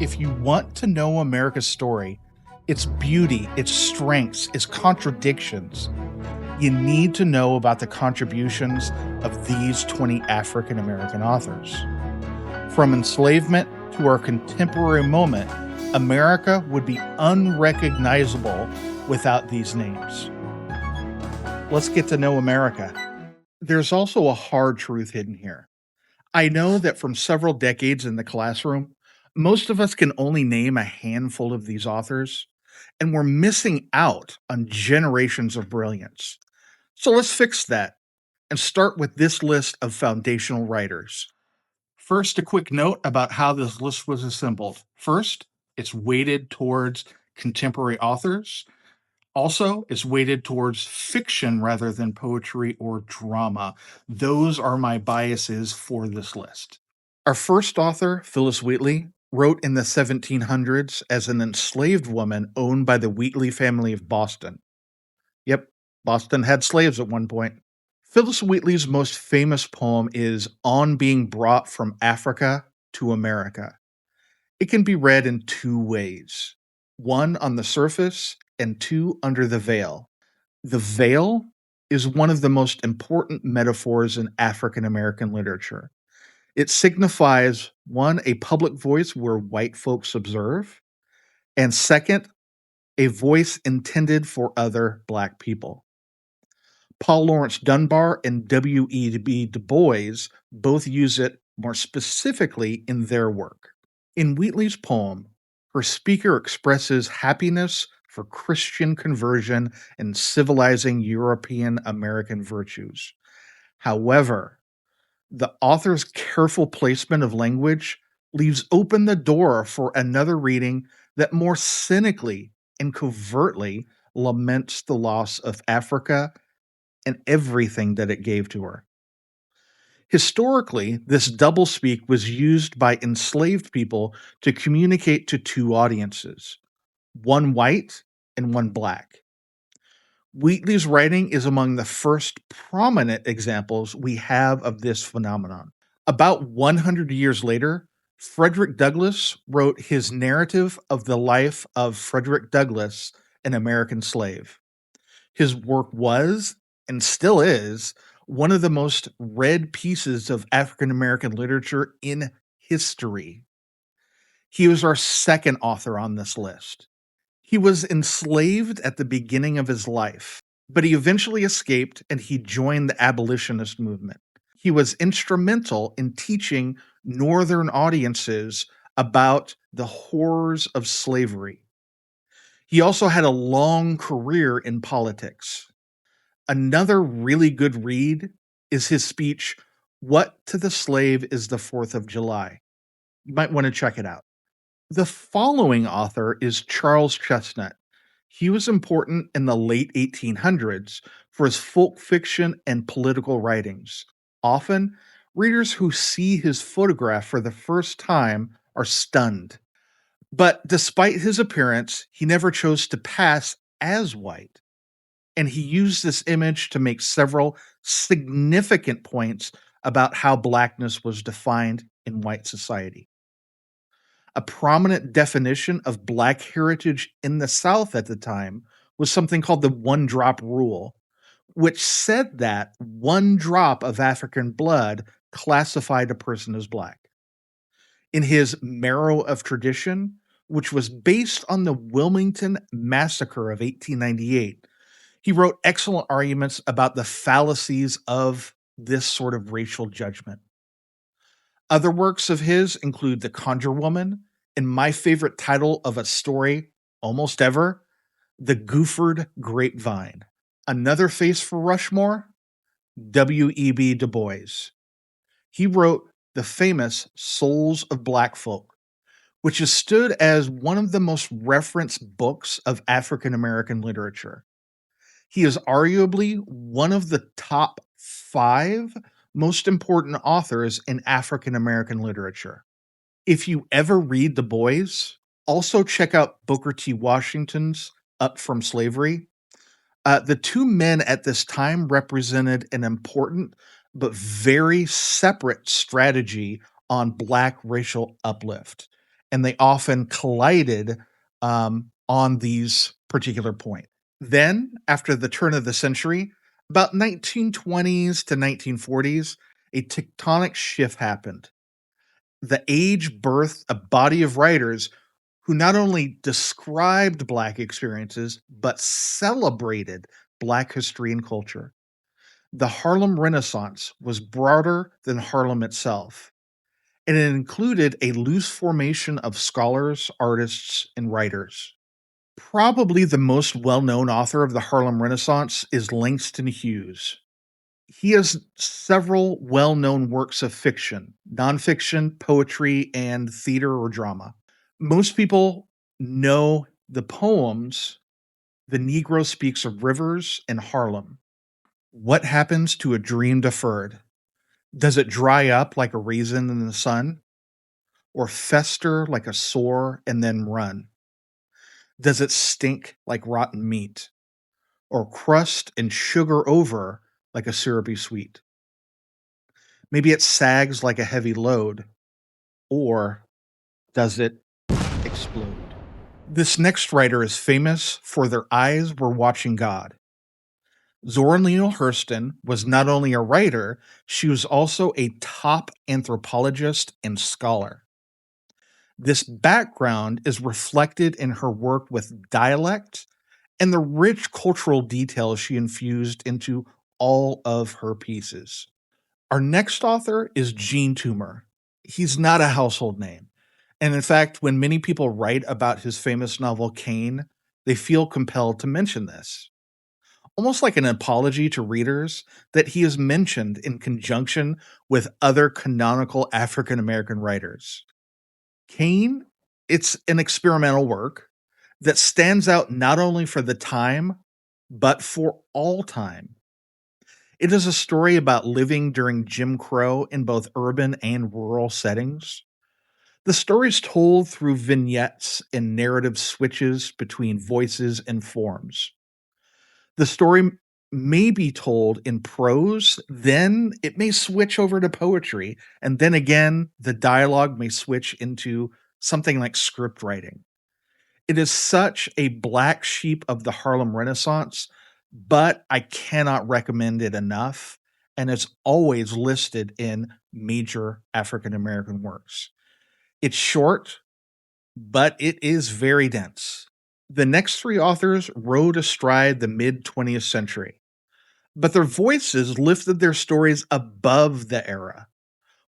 If you want to know America's story, its beauty, its strengths, its contradictions, you need to know about the contributions of these 20 African American authors. From enslavement to our contemporary moment, America would be unrecognizable without these names. Let's get to know America. There's also a hard truth hidden here. I know that from several decades in the classroom, most of us can only name a handful of these authors, and we're missing out on generations of brilliance. So let's fix that and start with this list of foundational writers. First, a quick note about how this list was assembled. First, it's weighted towards contemporary authors. Also, it's weighted towards fiction rather than poetry or drama. Those are my biases for this list. Our first author, Phillis Wheatley, wrote in the 1700s as an enslaved woman owned by the Wheatley family of Boston. Yep, Boston had slaves at one point. Phillis Wheatley's most famous poem is On Being Brought from Africa to America. It can be read in two ways, one on the surface and two under the veil. The veil is one of the most important metaphors in African American literature. It signifies, one, a public voice where white folks observe, and second, a voice intended for other Black people. Paul Laurence Dunbar and W.E.B. Du Bois both use it more specifically in their work. In Wheatley's poem, her speaker expresses happiness for Christian conversion and civilizing European American virtues. However, the author's careful placement of language leaves open the door for another reading that more cynically and covertly laments the loss of Africa and everything that it gave to her. Historically, this doublespeak was used by enslaved people to communicate to two audiences, one white and one Black. Wheatley's writing is among the first prominent examples we have of this phenomenon. About 100 years later, Frederick Douglass wrote his narrative of the life of Frederick Douglass, an American slave. His work was, and still is, one of the most read pieces of African American literature in history. He was our second author on this list. He was enslaved at the beginning of his life, but he eventually escaped and he joined the abolitionist movement. He was instrumental in teaching Northern audiences about the horrors of slavery. He also had a long career in politics. Another really good read is his speech, What to the Slave is the 4th of July? You might want to check it out. The following author is Charles Chesnutt. He was important in the late 1800s for his folk fiction and political writings. Often, readers who see his photograph for the first time are stunned. But despite his appearance, he never chose to pass as white. And he used this image to make several significant points about how Blackness was defined in white society. A prominent definition of Black heritage in the South at the time was something called the one-drop rule, which said that one drop of African blood classified a person as Black. In his Marrow of Tradition, which was based on the Wilmington Massacre of 1898, he wrote excellent arguments about the fallacies of this sort of racial judgment. Other works of his include The Conjure Woman, and my favorite title of a story almost ever, The Gooford Grapevine. Another face for Rushmore, W.E.B. Du Bois. He wrote the famous Souls of Black Folk, which has stood as one of the most referenced books of African American literature. He is arguably one of the top 5 most important authors in African American literature. If you ever read Du Bois, also check out Booker T. Washington's Up From Slavery. The two men at this time represented an important but very separate strategy on Black racial uplift. and they often collided on these particular points. Then, after the turn of the century, about 1920s to 1940s, a tectonic shift happened. The age birthed a body of writers who not only described Black experiences, but celebrated Black history and culture. The Harlem Renaissance was broader than Harlem itself, and it included a loose formation of scholars, artists, and writers. Probably the most well known author of the Harlem Renaissance is Langston Hughes. He has several well known works of fiction, nonfiction, poetry, and theater or drama. Most people know the poems The Negro Speaks of Rivers and Harlem. What happens to a dream deferred? Does it dry up like a raisin in the sun? Or fester like a sore and then run? Does it stink like rotten meat? Or crust and sugar over like a syrupy sweet? Maybe it sags like a heavy load. Or does it explode? This next writer is famous for Their Eyes Were Watching God. Zora Neale Hurston was not only a writer, she was also a top anthropologist and scholar. This background is reflected in her work with dialect and the rich cultural details she infused into all of her pieces. Our next author is Jean Toomer. He's not a household name. And in fact, when many people write about his famous novel Cain, they feel compelled to mention this. Almost like an apology to readers that he is mentioned in conjunction with other canonical African American writers. Cain, it's an experimental work that stands out not only for the time, but for all time. It is a story about living during Jim Crow in both urban and rural settings. The story is told through vignettes and narrative switches between voices and forms. The story may be told in prose, then it may switch over to poetry, and then again, the dialogue may switch into something like script writing. It is such a black sheep of the Harlem Renaissance, but I cannot recommend it enough, and it's always listed in major African American works. It's short, but it is very dense. The next three authors rode astride the mid 20th century, but their voices lifted their stories above the era.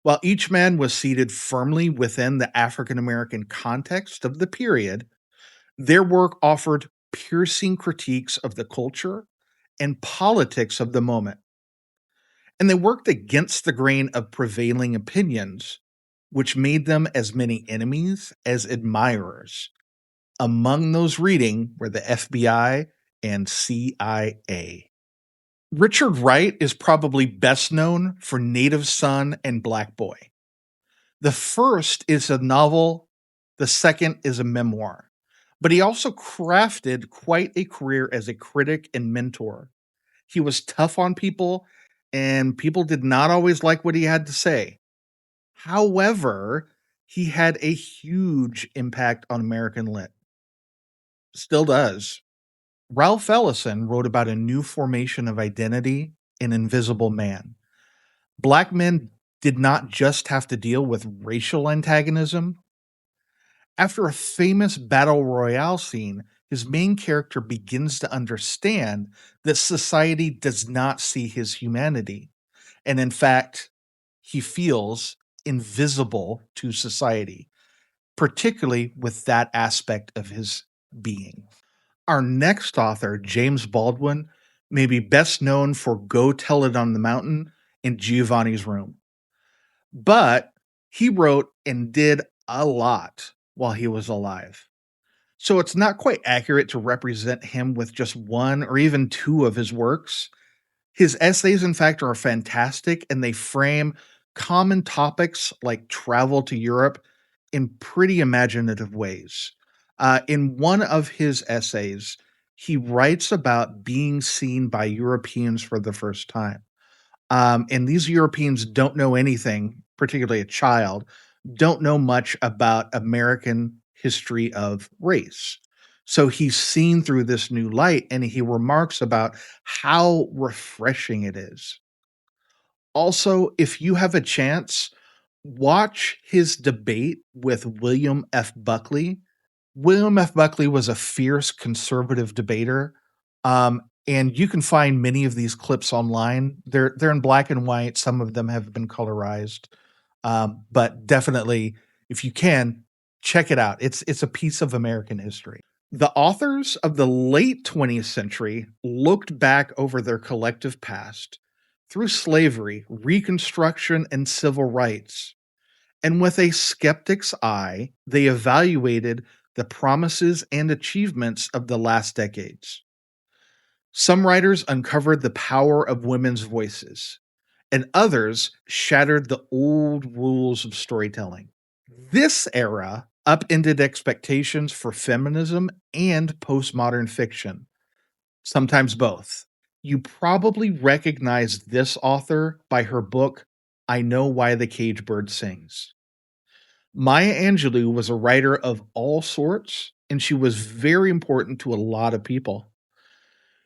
While each man was seated firmly within the African American context of the period, their work offered piercing critiques of the culture and politics of the moment. And they worked against the grain of prevailing opinions, which made them as many enemies as admirers. Among those reading were the FBI and CIA. Richard Wright is probably best known for Native Son and Black Boy. The first is a novel, the second is a memoir, but he also crafted quite a career as a critic and mentor. He was tough on people, and people did not always like what he had to say. However, he had a huge impact on American lit. Still does. Ralph Ellison wrote about a new formation of identity in Invisible Man. Black men did not just have to deal with racial antagonism. After a famous battle royale scene, his main character begins to understand that society does not see his humanity. And in fact, he feels invisible to society, particularly with that aspect of his being. Our next author, James Baldwin, may be best known for Go Tell It on the Mountain and Giovanni's Room. But he wrote and did a lot while he was alive. So it's not quite accurate to represent him with just one or even two of his works. His essays, in fact, are fantastic, and they frame common topics like travel to Europe in pretty imaginative ways. In one of his essays, he writes about being seen by Europeans for the first time. And these Europeans don't know anything, particularly a child, don't know much about American history of race. So he's seen through this new light and he remarks about how refreshing it is. Also, if you have a chance, watch his debate with William F. Buckley. William F. Buckley was a fierce conservative debater, and you can find many of these clips online. They're in black and white. Some of them have been colorized, but definitely, if you can, check it out. It's a piece of American history. The authors of the late 20th century looked back over their collective past through slavery, Reconstruction, and civil rights, and with a skeptic's eye, they evaluated the promises and achievements of the last decades. Some writers uncovered the power of women's voices, and others shattered the old rules of storytelling. This era upended expectations for feminism and postmodern fiction, sometimes both. You probably recognize this author by her book, I Know Why the Cage Bird Sings. Maya Angelou was a writer of all sorts, and she was very important to a lot of people.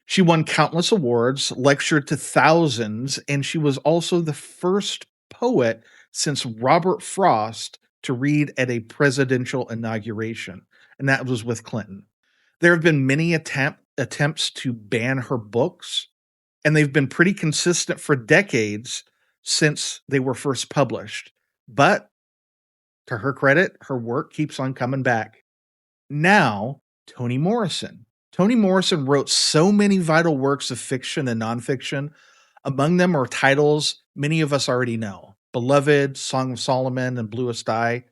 She won countless awards, lectured to thousands, and she was also the first poet since Robert Frost to read at a presidential inauguration, and that was with Clinton. There have been many attempts to ban her books, and they've been pretty consistent for decades since they were first published. But to her credit, her work keeps on coming back. Now, Toni Morrison. Toni Morrison wrote so many vital works of fiction and nonfiction. Among them are titles many of us already know: Beloved, Song of Solomon, and Bluest Eye.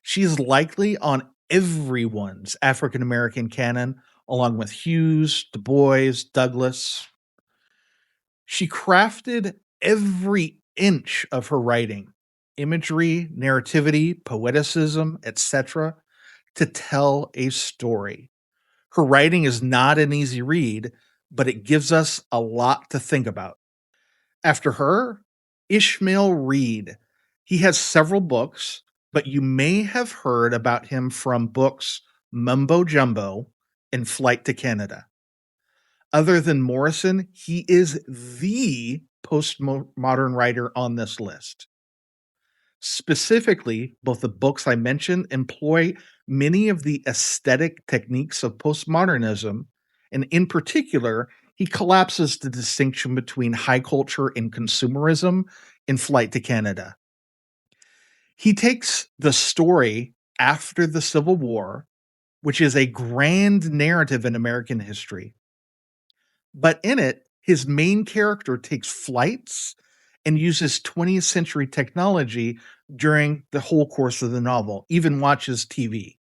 She's likely on everyone's African American canon, along with Hughes, Du Bois, Douglass. She crafted every inch of her writing, imagery, narrativity, poeticism, etc., to tell a story. Her writing is not an easy read, but it gives us a lot to think about. After her, Ishmael Reed. He has several books, but you may have heard about him from books Mumbo Jumbo and Flight to Canada. Other than Morrison, he is the postmodern writer on this list. Specifically, both the books I mentioned employ many of the aesthetic techniques of postmodernism, and in particular, he collapses the distinction between high culture and consumerism in Flight to Canada. He takes the story after the Civil War, which is a grand narrative in American history, but in it, his main character takes flights and uses 20th century technology during the whole course of the novel, even watches TV.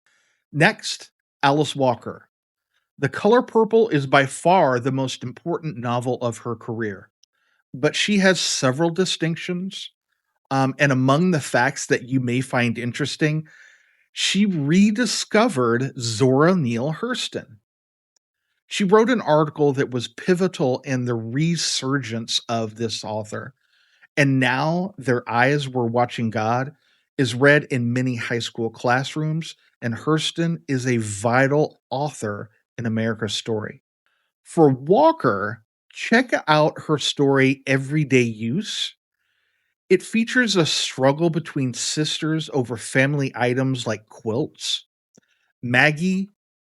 Next, Alice Walker. The Color Purple is by far the most important novel of her career, but she has several distinctions. And among the facts that you may find interesting, she rediscovered Zora Neale Hurston. She wrote an article that was pivotal in the resurgence of this author. And now Their Eyes Were Watching God is read in many high school classrooms, and Hurston is a vital author in America's story. For Walker, check out her story Everyday Use. It features a struggle between sisters over family items like quilts. Maggie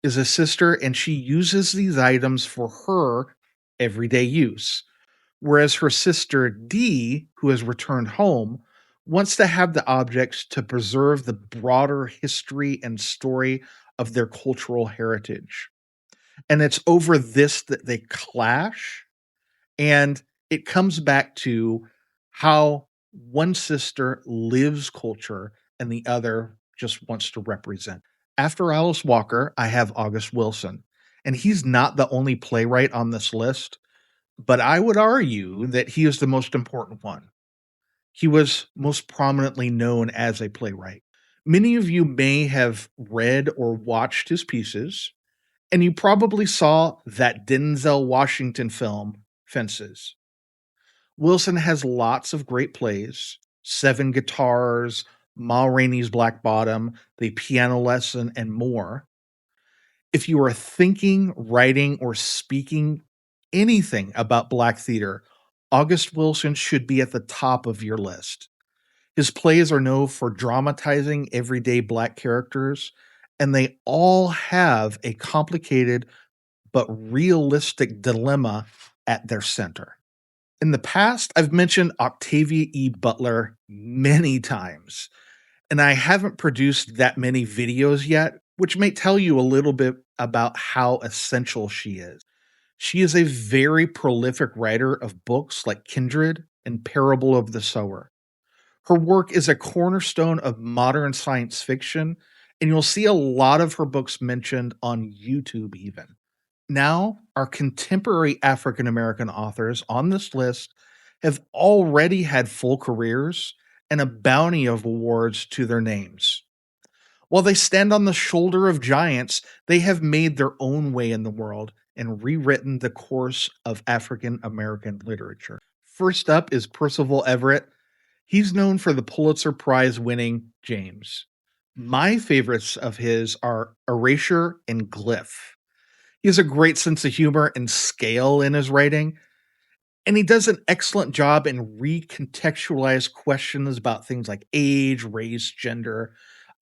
is a sister, and she uses these items for her everyday use, whereas her sister Dee, who has returned home, wants to have the objects to preserve the broader history and story of their cultural heritage. And it's over this that they clash, and it comes back to how one sister lives culture and the other just wants to represent. After Alice Walker, I have August Wilson, and he's not the only playwright on this list, but I would argue that he is the most important one. He was most prominently known as a playwright. Many of you may have read or watched his pieces, and you probably saw that Denzel Washington film, Fences. Wilson has lots of great plays: Seven Guitars, Ma Rainey's Black Bottom, The Piano Lesson, and more. If you are thinking, writing, or speaking anything about Black theater, August Wilson should be at the top of your list. His plays are known for dramatizing everyday Black characters, and they all have a complicated but realistic dilemma at their center. In the past, I've mentioned Octavia E. Butler many times, and I haven't produced that many videos yet, which may tell you a little bit about how essential she is. She is a very prolific writer of books like Kindred and Parable of the Sower. Her work is a cornerstone of modern science fiction, and you'll see a lot of her books mentioned on YouTube even. Now, our contemporary African American authors on this list have already had full careers and a bounty of awards to their names. While they stand on the shoulder of giants, they have made their own way in the world and rewritten the course of African American literature. First up is Percival Everett. He's known for the Pulitzer Prize winning James. My favorites of his are Erasure and Glyph. He has a great sense of humor and scale in his writing, and he does an excellent job in recontextualize questions about things like age, race, gender,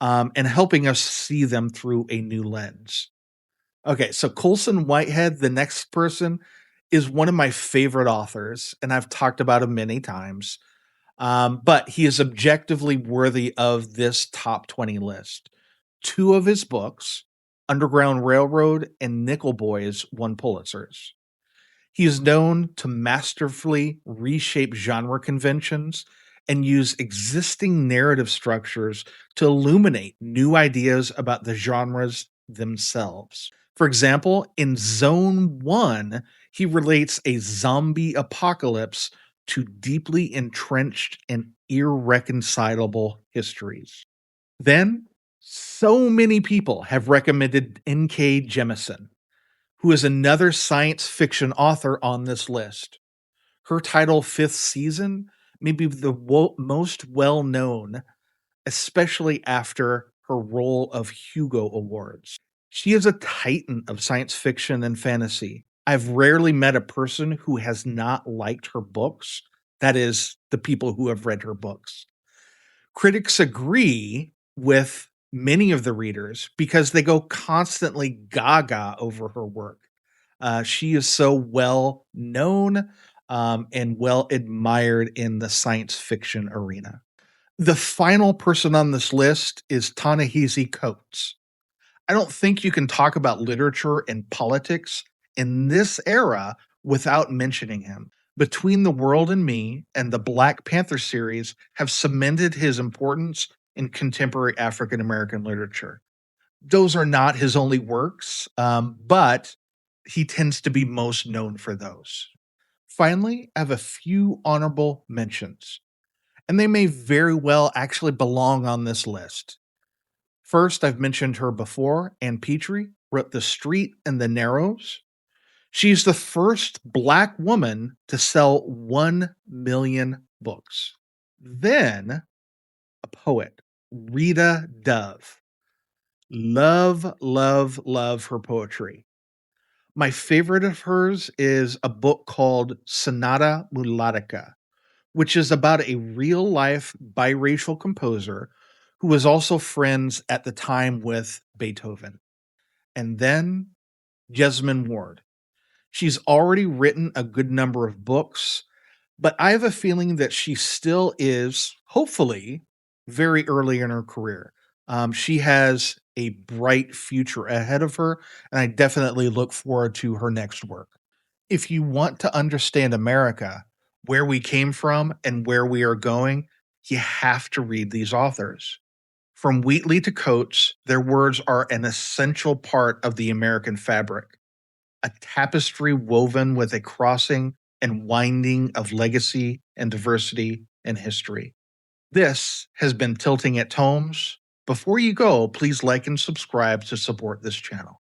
and helping us see them through a new lens. Okay, so Colson Whitehead, the next person, is one of my favorite authors, and I've talked about him many times. But he is objectively worthy of this top 20 list. Two of his books, Underground Railroad and Nickel Boys, won Pulitzers. He is known to masterfully reshape genre conventions and use existing narrative structures to illuminate new ideas about the genres themselves. For example, in Zone 1, he relates a zombie apocalypse to deeply entrenched and irreconcilable histories. Then, so many people have recommended N.K. Jemisin, who is another science fiction author on this list. Her title, Fifth Season, may be the most well known, especially after her role of Hugo Awards. She is a titan of science fiction and fantasy. I've rarely met a person who has not liked her books. That is, the people who have read her books. Critics agree with many of the readers because they go constantly gaga over her work. She is so well known and well admired in the science fiction arena. The final person on this list is Ta-Nehisi Coates. I don't think you can talk about literature and politics in this era without mentioning him. Between The World and Me and the Black Panther series have cemented his importance in contemporary African American literature. Those are not his only works, but he tends to be most known for those. Finally, I have a few honorable mentions, and they may very well actually belong on this list. First, I've mentioned her before. Ann Petrie wrote The Street and the Narrows. She's the first Black woman to sell 1 million books. Then, a poet, Rita Dove. Love, love, love her poetry. My favorite of hers is a book called Sonata Mulatica, which is about a real life biracial composer who was also friends at the time with Beethoven. And then Jesmyn Ward. She's already written a good number of books, but I have a feeling that she still is, hopefully, very early in her career. She has a bright future ahead of her, and I definitely look forward to her next work. If you want to understand America, where we came from, and where we are going, you have to read these authors. From Wheatley to Coates, their words are an essential part of the American fabric, a tapestry woven with a crossing and winding of legacy and diversity and history. This has been Tilting at Tomes. Before you go, please like and subscribe to support this channel.